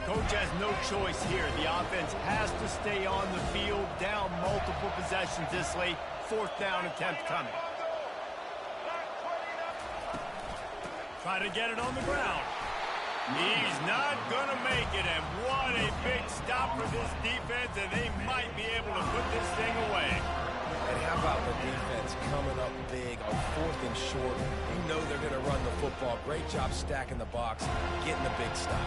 Coach has no choice here. The offense has to stay on the field, down multiple possessions this late. 4th down attempt coming. Try to get it on the ground. He's not going to make it, and what a big stop for this defense, and they might be able to put this thing away. And how about the defense coming up big on 4th and short? You know they're going to run the football. Great job stacking the box, getting the big stop.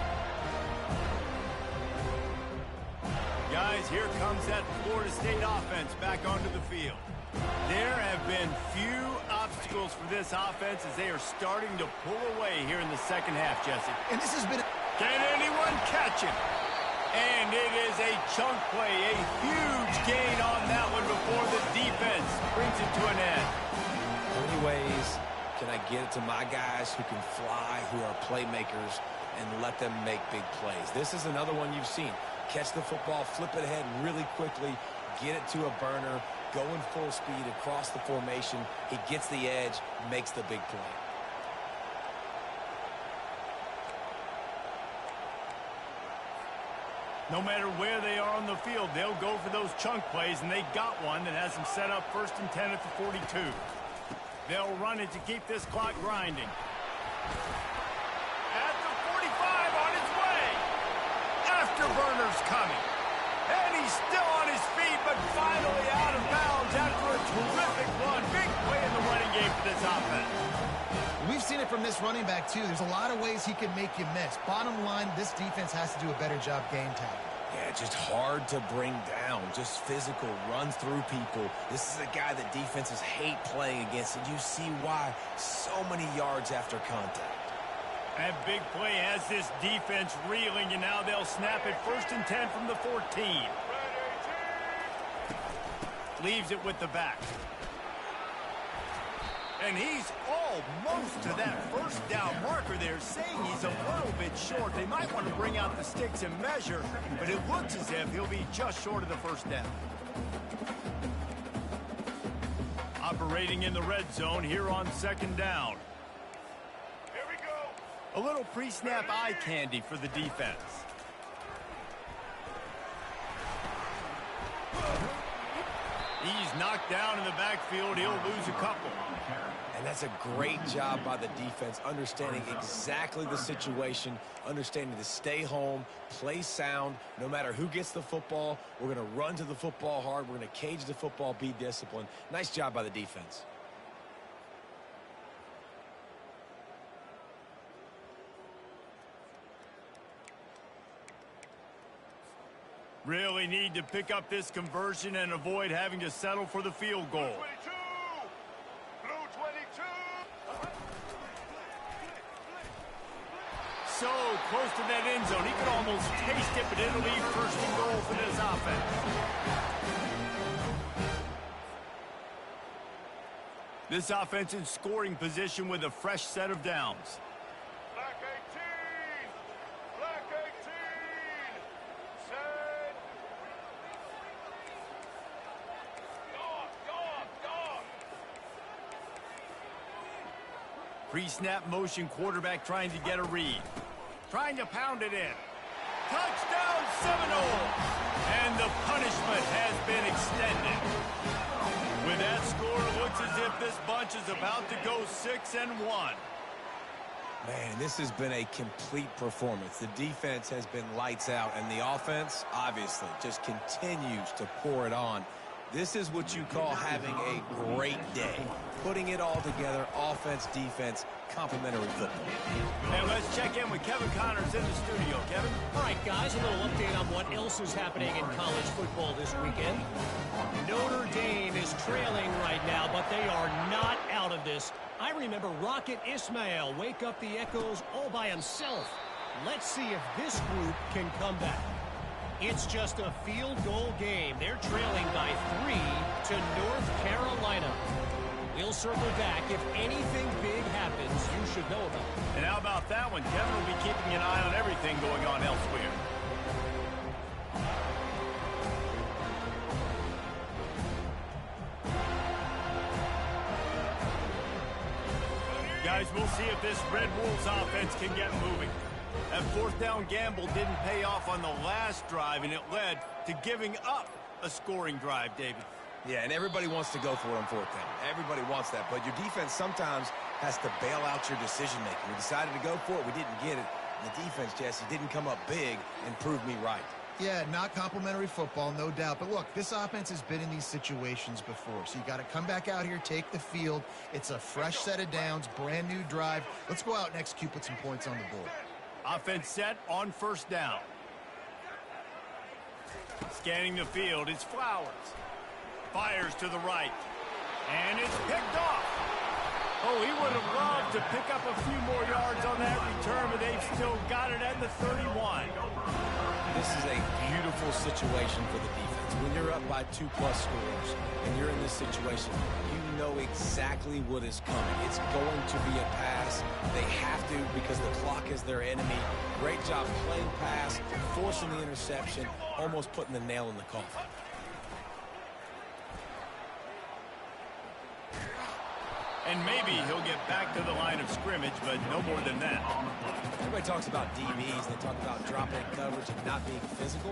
Guys, here comes that Florida State offense back onto the field. There have been few obstacles for this offense as they are starting to pull away here in the second half, Jesse. And this has been... Can anyone catch him? And it is a chunk play, a huge gain on that one before the defense brings it to an end. How many ways can I get it to my guys who can fly, who are playmakers, and let them make big plays? This is another one you've seen. Catch the football, flip it ahead really quickly, get it to a burner, going full speed across the formation. He gets the edge, makes the big play. No matter where they are on the field, they'll go for those chunk plays, and they got one that has them set up 1st and 10 at the 42. They'll run it to keep this clock grinding. At the 45, on its way. Afterburner's coming. And he's still on his feet, but finally out of bounds after a terrific run. Big play in the running game for this offense. We've seen it from this running back, too. There's a lot of ways he can make you miss. Bottom line, this defense has to do a better job game tagging. Yeah, just hard to bring down. Just physical, runs through people. This is a guy that defenses hate playing against, and you see why. So many yards after contact. That big play has this defense reeling, and now they'll snap it 1st and 10 from the 14. Leaves it with the back. And he's almost to that 1st down marker there, saying he's a little bit short. They might want to bring out the sticks and measure, but it looks as if he'll be just short of the 1st down. Operating in the red zone here on 2nd down. A little pre-snap eye candy for the defense. He's knocked down in the backfield. He'll lose a couple. And that's a great job by the defense, understanding exactly the situation, understanding to stay home, play sound. No matter who gets the football, we're going to run to the football hard. We're going to cage the football, be disciplined. Nice job by the defense. Really need to pick up this conversion and avoid having to settle for the field goal. Blue 22. So close to that end zone. He could almost taste it, but it'll leave 1st and goal for this offense. This offense in scoring position with a fresh set of downs. Black 18. Black 18. Set. Dog. Pre-snap motion quarterback trying to get a read. Trying to pound it in. Touchdown Seminoles! And the punishment has been extended. With that score, it looks as if this bunch is about to go 6-1. Man, this has been a complete performance. The defense has been lights out, and the offense, obviously, just continues to pour it on. This is what you call having a great day. Putting it all together, offense, defense, complementary football. And let's check in with Kevin Connors in the studio. Kevin? All right, guys, a little update on what else is happening in college football this weekend. Notre Dame is trailing right now, but they are not out of this. I remember Rocket Ismail wake up the echoes all by himself. Let's see if this group can come back. It's just a field goal game. They're trailing by 3 to North Carolina. We'll circle back. If anything big happens, you should know about it. And how about that one? Kevin will be keeping an eye on everything going on elsewhere. Guys, we'll see if this Red Wolves offense can get moving. That fourth down gamble didn't pay off on the last drive, and it led to giving up a scoring drive, David. Yeah, and everybody wants to go for it on fourth down. Everybody wants that, but your defense sometimes has to bail out your decision-making. We decided to go for it. We didn't get it. The defense, Jesse, didn't come up big and prove me right. Yeah, not complimentary football, no doubt. But look, this offense has been in these situations before. So you got to come back out here, take the field. It's a fresh set of downs, brand new drive. Let's go out and execute, put some points on the board. Offense set on first down. Scanning the field is Flowers. Fires to the right. And it's picked off. Oh, he would have loved to pick up a few more yards on that return, but they've still got it at the 31. This is a beautiful situation for the defense. When you're up by 2+ scores and you're in this situation, you know exactly what is coming. It's going to be a pass. They have to because the clock is their enemy. Great job playing pass, forcing the interception, almost putting the nail in the coffin. And maybe he'll get back to the line of scrimmage, but no more than that. Everybody talks about DBs. They talk about dropping coverage and not being physical.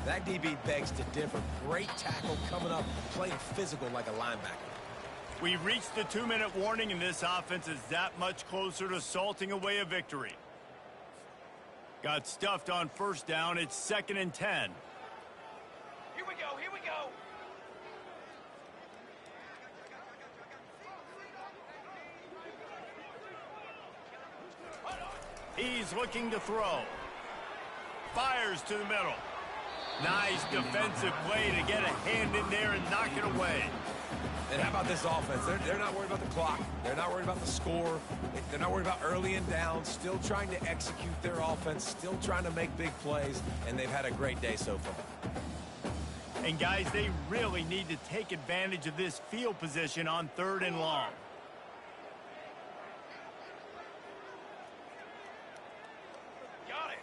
That DB begs to differ. Great tackle coming up, playing physical like a linebacker. We reached the 2-minute warning, and this offense is that much closer to salting away a victory. Got stuffed on first down. It's 2nd and 10. Here we go, here we go. He's looking to throw. Fires to the middle. Nice defensive play to get a hand in there and knock it away. And how about this offense? They're not worried about the clock. They're not worried about the score. They're not worried about early and down. Still trying to execute their offense. Still trying to make big plays. And they've had a great day so far. And, guys, they really need to take advantage of this field position on 3rd and long. Got it.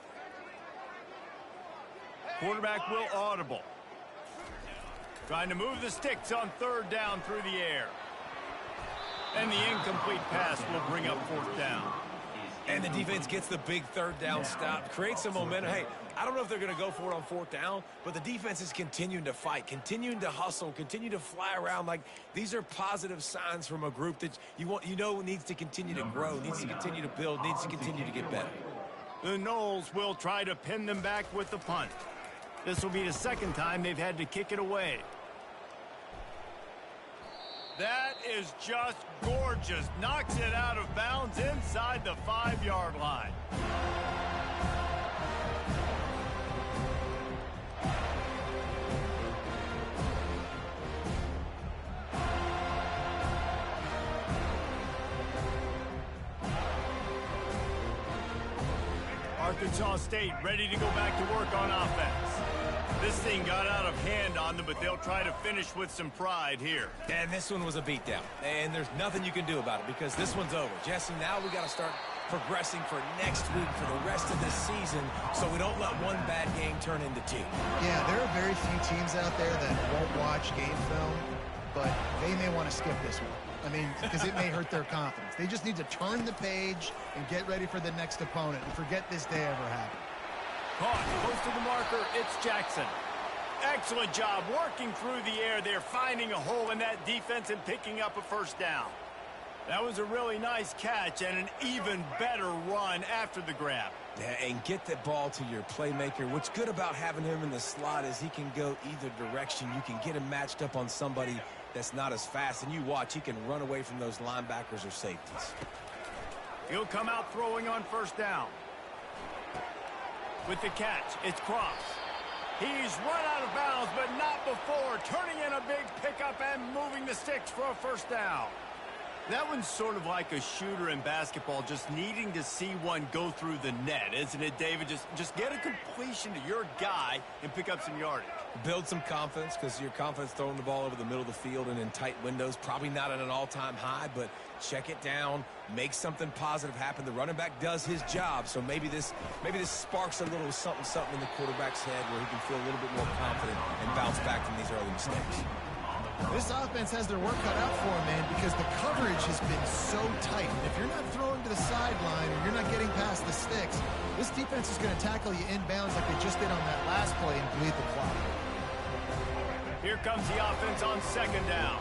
Quarterback will audible. Trying to move the sticks on 3rd down through the air. And the incomplete pass will bring up 4th down. And the defense gets the big 3rd down stop, creates some momentum. Hey, I don't know if they're going to go for it on 4th down, but the defense is continuing to fight, continuing to hustle, continue to fly around. Like, these are positive signs from a group that you know needs to continue to grow, needs to continue to build, needs to continue to get better. The Knowles will try to pin them back with the punt. This will be the 2nd time they've had to kick it away. That is just gorgeous. Knocks it out of bounds inside the 5-yard line. Arkansas State ready to go back to work on offense. This thing got out of hand on them, but they'll try to finish with some pride here. And this one was a beatdown. And there's nothing you can do about it because this one's over. Jesse, now we got to start progressing for next week for the rest of this season so we don't let one bad game turn into 2. Yeah, there are very few teams out there that won't watch game film, but they may want to skip this one. I mean, because it may hurt their confidence. They just need to turn the page and get ready for the next opponent and forget this day ever happened. Caught close to the marker, it's Jackson. Excellent job working through the air there, finding a hole in that defense and picking up a 1st down. That was a really nice catch and an even better run after the grab. Yeah, and get the ball to your playmaker. What's good about having him in the slot is he can go either direction. You can get him matched up on somebody that's not as fast, and you watch, he can run away from those linebackers or safeties. He'll come out throwing on 1st down. With the catch, it's Cross. He's run out of bounds, but not before. Turning in a big pickup and moving the sticks for a 1st down. That one's sort of like a shooter in basketball, just needing to see one go through the net, isn't it, David? Just get a completion to your guy and pick up some yardage. Build some confidence, because your confidence throwing the ball over the middle of the field and in tight windows, probably not at an all-time high, but check it down, make something positive happen. The running back does his job, so maybe this sparks a little something in the quarterback's head where he can feel a little bit more confident and bounce back from these early mistakes. This offense has their work cut out for them, man, because the coverage has been so tight. And if you're not throwing to the sideline or you're not getting past the sticks, this defense is going to tackle you inbounds like they just did on that last play and bleed the clock. Here comes the offense on second down.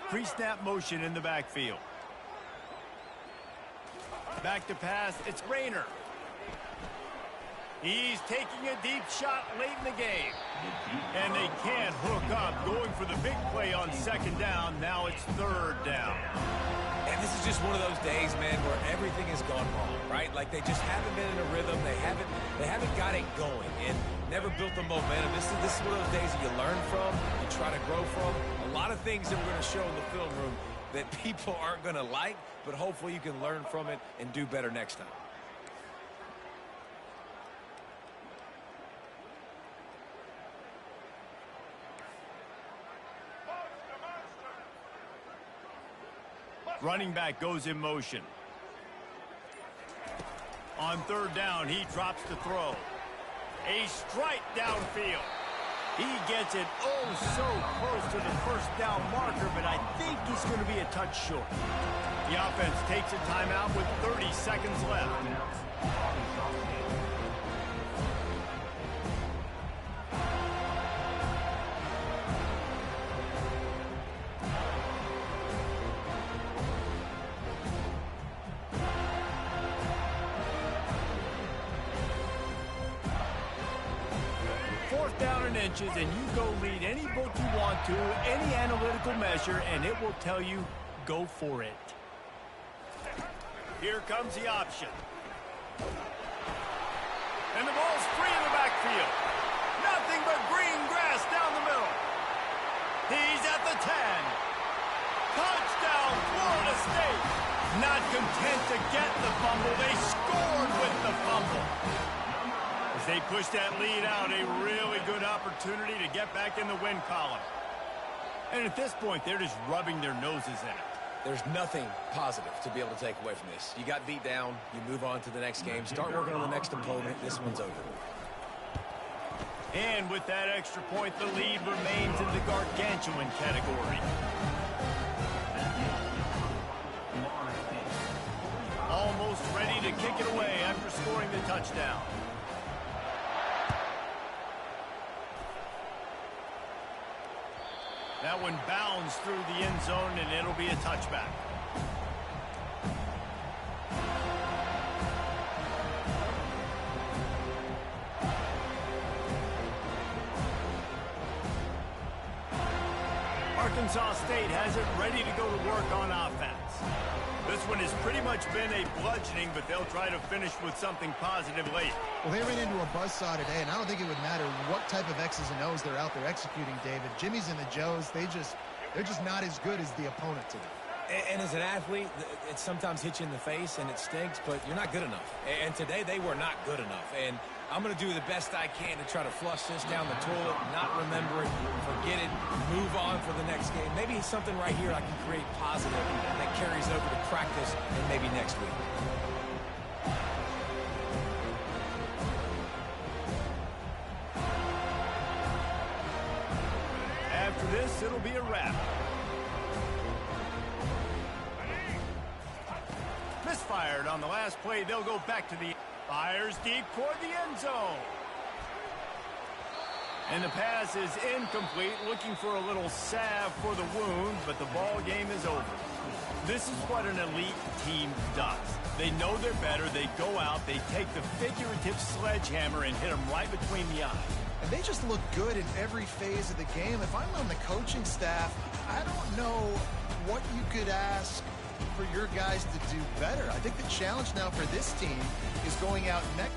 Pre-snap motion in the backfield. Back to pass, it's Rayner. He's taking a deep shot late in the game. And they can't hook up, going for the big play on second down. Now it's third down. And this is just one of those days, man, where everything has gone wrong, right? Like they just haven't been in a rhythm. They haven't got it going and never built the momentum. This is one of those days that you learn from, you try to grow from. A lot of things that we're going to show in the film room that people aren't going to like, but hopefully you can learn from it and do better next time. Running back goes in motion. On third down, he drops the throw. A strike downfield. He gets it so close to the first down marker, but I think he's going to be a touch short. The offense takes a timeout with 30 seconds left. Down in inches, and you go read any book you want to, any analytical measure, and it will tell you, go for it. Here comes the option. And the ball's free in the backfield. Nothing but green grass down the middle. He's at the 10. Touchdown, Florida State. Not content to get the fumble, they scored with the fumble. As they push that lead out, a really good opportunity to get back in the win column. And at this point, they're just rubbing their noses in it. There's nothing positive to be able to take away from this. You got beat down, you move on to the next game, start working on the next opponent. This one's over. And with that extra point, the lead remains in the gargantuan category. Almost ready to kick it away after scoring the touchdown. That one bounds through the end zone, and it'll be a touchback. Arkansas State has it ready to go to work on offense. This one has pretty much been a bludgeoning, but they'll try to finish with something positive late. Well, they ran into a buzzsaw today, and I don't think it would matter what type of X's and O's they're out there executing, David. Jimmy's and the Joes, they're just not as good as the opponent today. And as an athlete, it sometimes hits you in the face and it stinks, but you're not good enough. And today they were not good enough. And I'm going to do the best I can to try to flush this down the toilet, not remember it, forget it, move on for the next game. Maybe something right here I can create positive that carries over to practice and maybe next week. After this, it'll be a wrap. Misfired on the last play. They'll go back to the fires deep toward the end zone. And the pass is incomplete, looking for a little salve for the wound, but the ball game is over. This is what an elite team does. They know they're better. They go out, they take the figurative sledgehammer and hit them right between the eyes. And they just look good in every phase of the game. If I'm on the coaching staff, I don't know what you could ask for your guys to do better. I think the challenge now for this team is going out next.